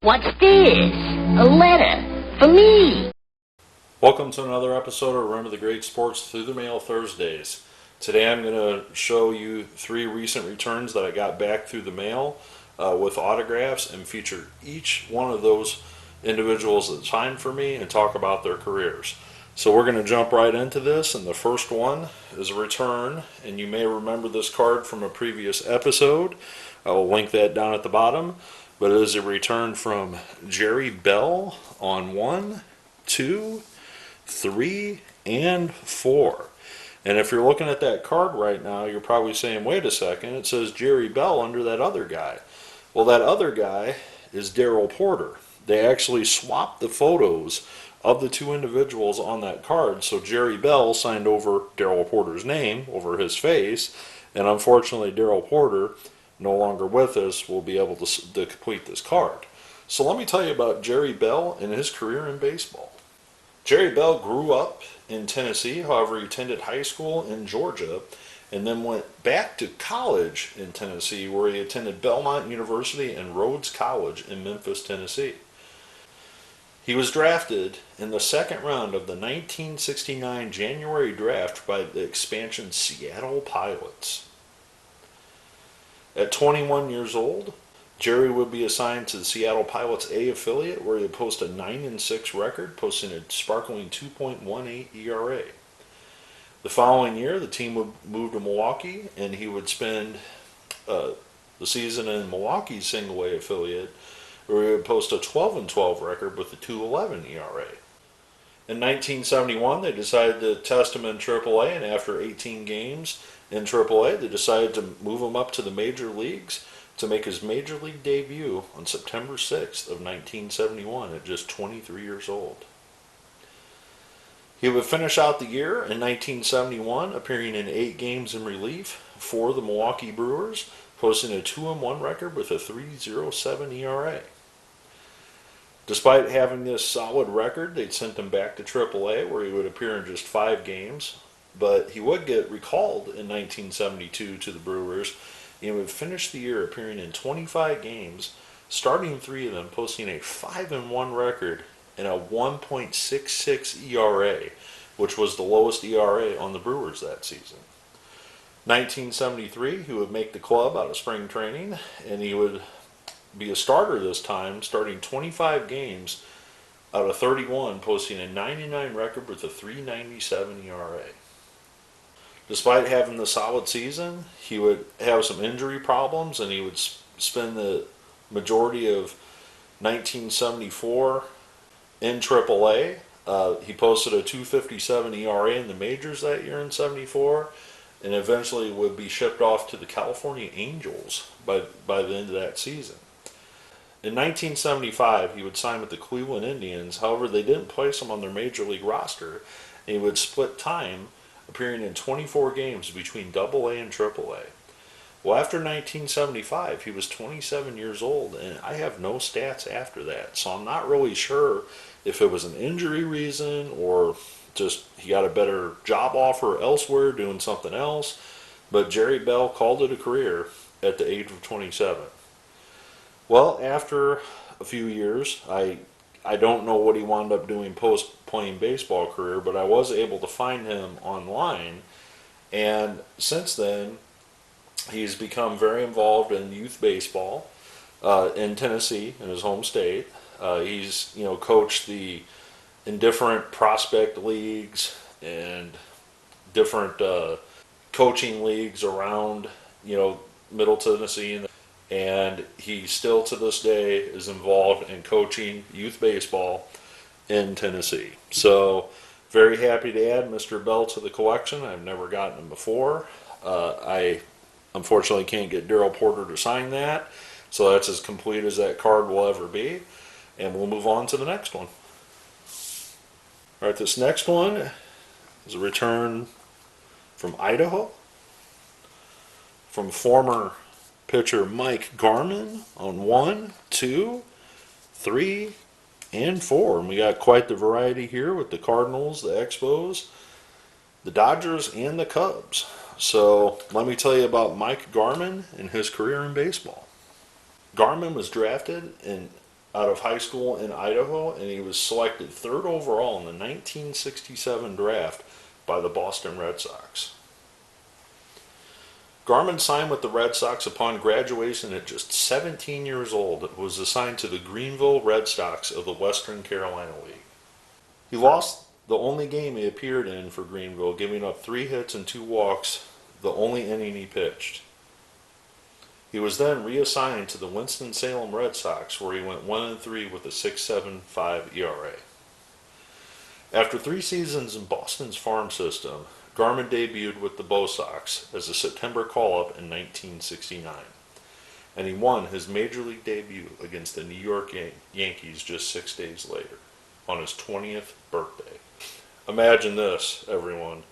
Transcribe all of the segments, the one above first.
What's this? A letter for me. Welcome to another episode of Remember the Great Sports Through the Mail Thursdays. Today I'm going to show you 3 recent returns that I got back through the mail with autographs and feature each one of those individuals that signed for me and talk about their careers. So we're going to jump right into this, and the first one is a return, and you may remember this card from a previous episode. I will link that down at the bottom, but it is a return from Jerry Bell on 1, 2, 3, and 4. And if you're looking at that card right now, you're probably saying, wait a second, it says Jerry Bell under that other guy. Well, that other guy is Darryl Porter. They actually swapped the photos of the 2 individuals on that card, so Jerry Bell signed over Darryl Porter's name over his face, and unfortunately Darryl Porter, no longer with us, will be able to complete this card. So let me tell you about Jerry Bell and his career in baseball. Jerry Bell grew up in Tennessee, however he attended high school in Georgia and then went back to college in Tennessee, where he attended Belmont University and Rhodes College in Memphis, Tennessee. He was drafted in the second round of the 1969 January draft by the expansion Seattle Pilots. At 21 years old, Jerry would be assigned to the Seattle Pilots A affiliate, where he would post a 9-6 record, posting a sparkling 2.18 ERA. The following year, the team would move to Milwaukee, and he would spend the season in Milwaukee's single A affiliate, where he would post a 12-12 record with a 2.11 ERA. In 1971, they decided to test him in AAA, and after 18 games in AAA, they decided to move him up to the major leagues to make his major league debut on September 6th of 1971 at just 23 years old. He would finish out the year in 1971, appearing in 8 games in relief for the Milwaukee Brewers, posting a 2-1 record with a 3.07 ERA. Despite having this solid record, they'd sent him back to AAA, where he would appear in just 5 games, but he would get recalled in 1972 to the Brewers. He would finish the year appearing in 25 games, starting 3 of them, posting a 5-1 record and a 1.66 ERA, which was the lowest ERA on the Brewers that season. 1973, he would make the club out of spring training, and he would be a starter this time, starting 25 games out of 31, posting a 99 record with a 3.97 ERA. Despite having the solid season, he would have some injury problems, and he would spend the majority of 1974 in AAA. He posted a 2.57 ERA in the majors that year in 74, and eventually would be shipped off to the California Angels by the end of that season. In 1975, he would sign with the Cleveland Indians. However, they didn't place him on their major league roster, and he would split time, appearing in 24 games between AA and AAA. Well, after 1975, he was 27 years old, and I have no stats after that, so I'm not really sure if it was an injury reason or just he got a better job offer elsewhere doing something else, but Jerry Bell called it a career at the age of 27. Well, after a few years, I don't know what he wound up doing post-playing baseball career, but I was able to find him online, and since then, he's become very involved in youth baseball in Tennessee, in his home state. He's coached in different prospect leagues and different coaching leagues around Middle Tennessee, and he still to this day is involved in coaching youth baseball in Tennessee. So very happy to add Mr. Bell to the collection. I've never gotten him before. I unfortunately can't get Darryl Porter to sign that, so that's as complete as that card will ever be. And we'll move on to the next one. All right, this next one is a return from Idaho, from former pitcher Mike Garman on 1, 2, 3, and 4. And we got quite the variety here with the Cardinals, the Expos, the Dodgers, and the Cubs. So let me tell you about Mike Garman and his career in baseball. Garman was drafted in out of high school in Idaho, and he was selected third overall in the 1967 draft by the Boston Red Sox. Garman signed with the Red Sox upon graduation at just 17 years old and was assigned to the Greenville Red Sox of the Western Carolina League. He lost the only game he appeared in for Greenville, giving up 3 hits and 2 walks, the only inning he pitched. He was then reassigned to the Winston-Salem Red Sox, where he went 1-3 with a 6.75 ERA. After 3 seasons in Boston's farm system, Garman debuted with the Bo Sox as a September call-up in 1969, and he won his major league debut against the New York Yankees just 6 days later, on his 20th birthday. Imagine this, everyone.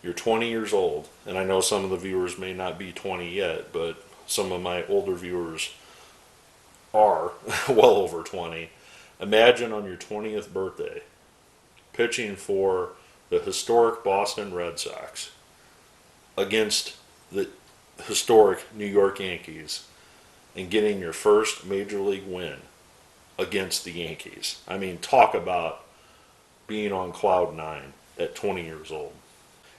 You're 20 years old, and I know some of the viewers may not be 20 yet, but some of my older viewers are well over 20. Imagine on your 20th birthday pitching for the historic Boston Red Sox against the historic New York Yankees and getting your first major league win against the Yankees. I mean, talk about being on cloud 9 at 20 years old.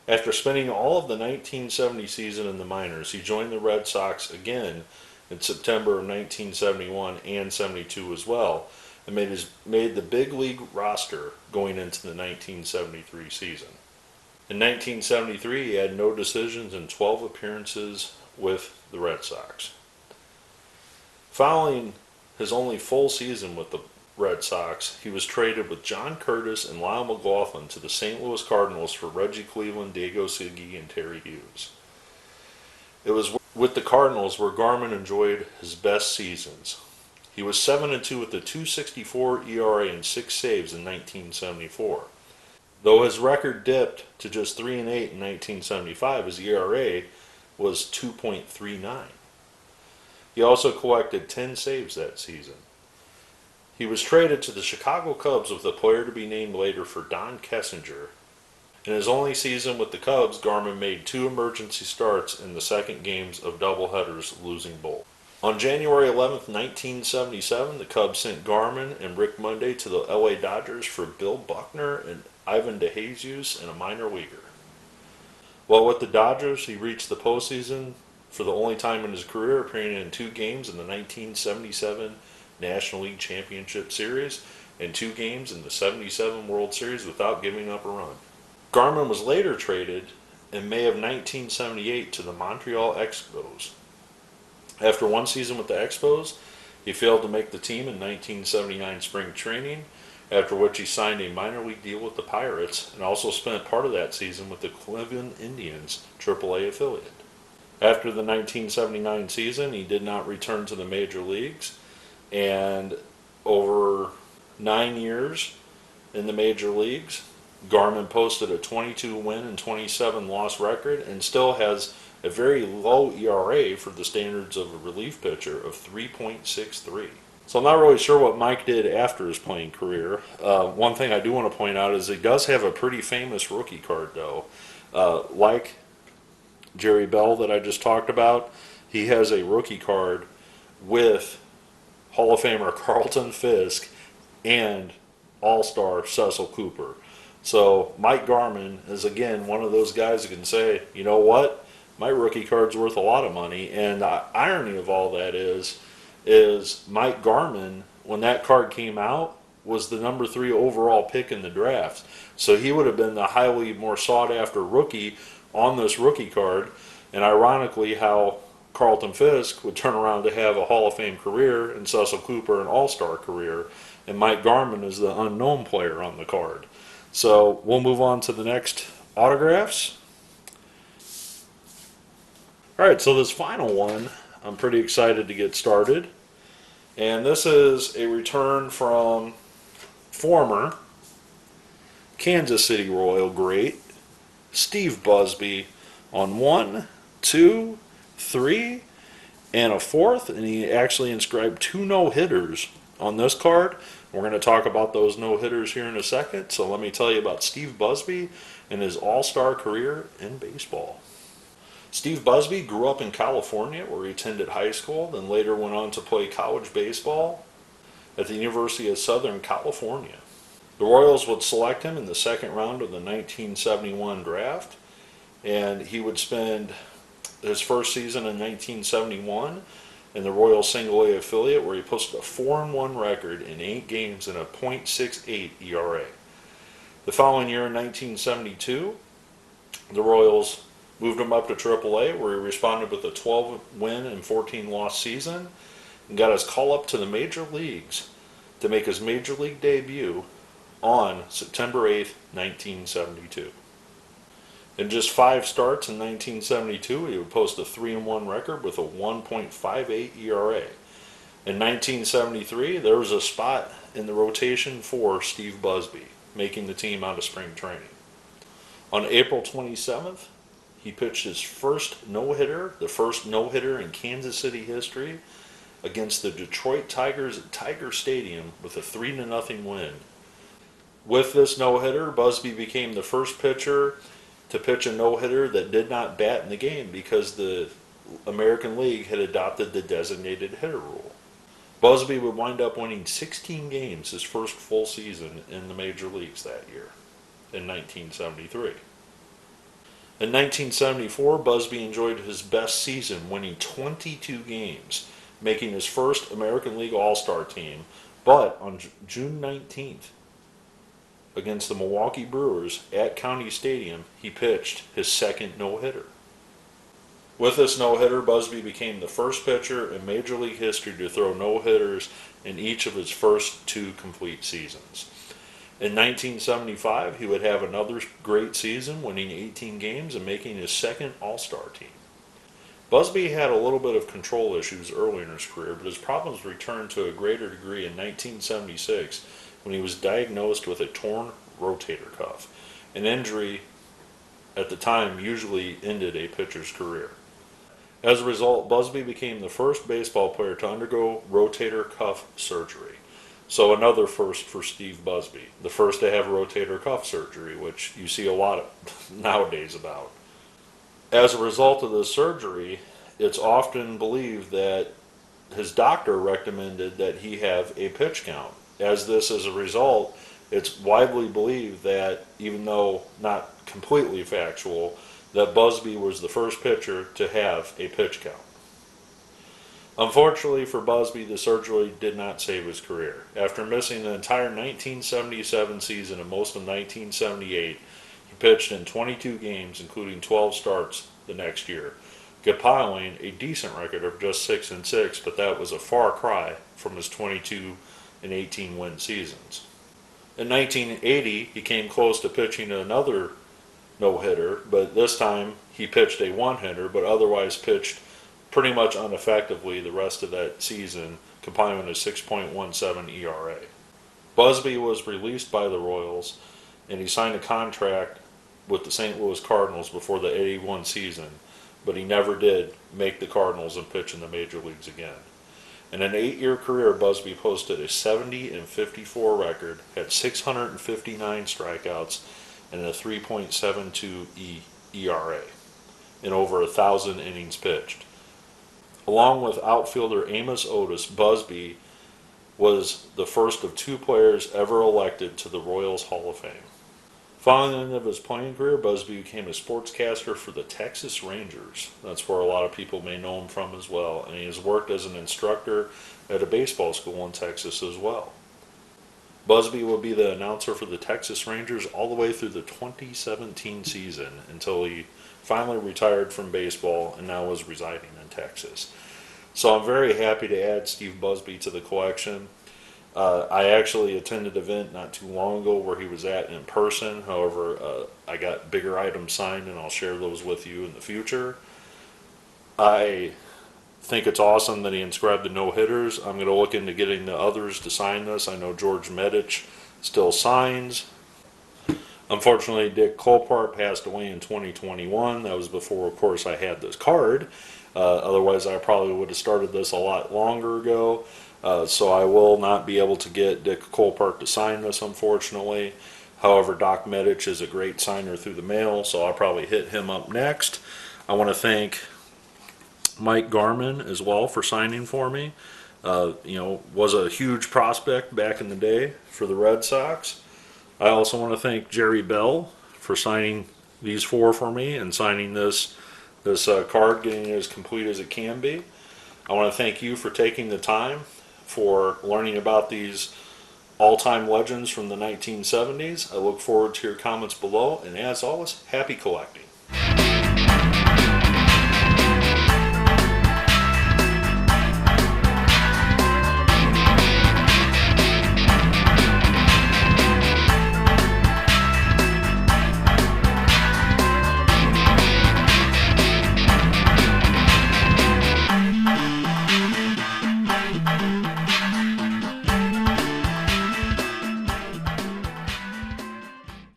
After spending all of the 1970 season in the minors, he joined the Red Sox again in September of 1971 and 72 as well, and made the big league roster going into the 1973 season. In 1973, he had no decisions in 12 appearances with the Red Sox. Following his only full season with the Red Sox, he was traded with John Curtis and Lyle McLaughlin to the St. Louis Cardinals for Reggie Cleveland, Diego Siggy, and Terry Hughes. It was with the Cardinals where Garman enjoyed his best seasons. He was 7-2 with a 2.64 ERA and 6 saves in 1974. Though his record dipped to just 3-8 in 1975, his ERA was 2.39. He also collected 10 saves that season. He was traded to the Chicago Cubs with a player to be named later for Don Kessinger. In his only season with the Cubs, Garman made 2 emergency starts in the second games of doubleheaders, losing both. On January 11, 1977, the Cubs sent Garman and Rick Monday to the LA Dodgers for Bill Buckner and Ivan DeJesus and a minor leaguer. While with the Dodgers, he reached the postseason for the only time in his career, appearing in 2 games in the 1977 National League Championship Series and 2 games in the 77 World Series without giving up a run. Garman was later traded in May of 1978 to the Montreal Expos. After 1 season with the Expos, he failed to make the team in 1979 spring training, after which he signed a minor league deal with the Pirates and also spent part of that season with the Cleveland Indians AAA affiliate. After the 1979 season, he did not return to the major leagues, and over 9 years in the major leagues, Garman posted a 22 win and 27 loss record and still has a very low ERA for the standards of a relief pitcher of 3.63. So I'm not really sure what Mike did after his playing career. One thing I do want to point out is he does have a pretty famous rookie card, though. Like Jerry Bell that I just talked about, he has a rookie card with Hall of Famer Carlton Fisk and All-Star Cecil Cooper. So Mike Garman is, again, one of those guys who can say, you know what, my rookie card's worth a lot of money. And the irony of all that is Mike Garman, when that card came out, was the number 3 overall pick in the draft. So he would have been the highly more sought-after rookie on this rookie card. And ironically, how Carlton Fisk would turn around to have a Hall of Fame career and Cecil Cooper an All-Star career, and Mike Garman is the unknown player on the card. So we'll move on to the next autographs. Alright, so this final one, I'm pretty excited to get started. And this is a return from former Kansas City Royal great Steve Busby on 1, 2, 3, and a 4th. And he actually inscribed 2 no-hitters on this card. We're going to talk about those no-hitters here in a second. So let me tell you about Steve Busby and his all-star career in baseball. Steve Busby grew up in California, where he attended high school, then later went on to play college baseball. at the University of Southern California. The Royals would select him in the second round of the 1971 draft, and he would spend his first season in 1971 in the Royal Single A affiliate, where he posted a 4-1 record in 8 games and a .68 ERA. The following year in 1972, the Royals moved him up to AAA, where he responded with a 12-win and 14-loss season and got his call up to the major leagues to make his major league debut on September 8, 1972. In just 5 starts in 1972, he would post a 3-1 record with a 1.58 ERA. In 1973, there was a spot in the rotation for Steve Busby, making the team out of spring training. On April 27th, he pitched his first no-hitter, the first no-hitter in Kansas City history, against the Detroit Tigers at Tiger Stadium with a 3-0 win. With this no-hitter, Busby became the first pitcher to pitch a no-hitter that did not bat in the game, because the American League had adopted the designated hitter rule. Busby would wind up winning 16 games his first full season in the major leagues that year, in 1973. In 1974, Busby enjoyed his best season, winning 22 games, making his first American League All-Star team, but on June 19th, against the Milwaukee Brewers at County Stadium, he pitched his second no-hitter. With this no-hitter, Busby became the first pitcher in Major League history to throw no-hitters in each of his first 2 complete seasons. In 1975, he would have another great season, winning 18 games and making his second All-Star team. Busby had a little bit of control issues early in his career, but his problems returned to a greater degree in 1976 when he was diagnosed with a torn rotator cuff, an injury at the time usually ended a pitcher's career. As a result, Busby became the first baseball player to undergo rotator cuff surgery. So another first for Steve Busby, the first to have rotator cuff surgery, which you see a lot of nowadays about. As a result of this surgery, it's often believed that his doctor recommended that he have a pitch count. As a result, it's widely believed that, even though not completely factual, that Busby was the first pitcher to have a pitch count. Unfortunately for Busby, the surgery did not save his career. After missing the entire 1977 season and most of 1978, he pitched in 22 games, including 12 starts the next year, compiling a decent record of just 6-6, but that was a far cry from his 22 and 18 win seasons. In 1980, he came close to pitching another no-hitter, but this time he pitched a one-hitter, but otherwise pitched pretty much ineffectively the rest of that season, compiling a 6.17 ERA. Busby was released by the Royals, and he signed a contract with the St. Louis Cardinals before the 81 season, but he never did make the Cardinals and pitch in the major leagues again. In an 8-year career, Busby posted a 70-54 record, had 659 strikeouts, and a 3.72 ERA in over 1,000 innings pitched. Along with outfielder Amos Otis, Busby was the first of 2 players ever elected to the Royals Hall of Fame. Following the end of his playing career, Busby became a sportscaster for the Texas Rangers. That's where a lot of people may know him from as well. And he has worked as an instructor at a baseball school in Texas as well. Busby will be the announcer for the Texas Rangers all the way through the 2017 season until he finally retired from baseball and now is residing in Texas. So I'm very happy to add Steve Busby to the collection. I actually attended an event not too long ago where he was at in person. However, I got bigger items signed, and I'll share those with you in the future. I think it's awesome that he inscribed the no-hitters. I'm going to look into getting the others to sign this. I know George Medich still signs. Unfortunately, Dick Colpart passed away in 2021. That was before, of course, I had this card. Otherwise, I probably would have started this a lot longer ago. So I will not be able to get Dick Colpart to sign this, unfortunately. However, Doc Medich is a great signer through the mail, so I'll probably hit him up next. I want to thank Mike Garman as well for signing for me. Was a huge prospect back in the day for the Red Sox. I also want to thank Jerry Bell for signing these four for me and signing this card, getting it as complete as it can be. I want to thank you for taking the time for learning about these all-time legends from the 1970s. I look forward to your comments below, and as always, happy collecting.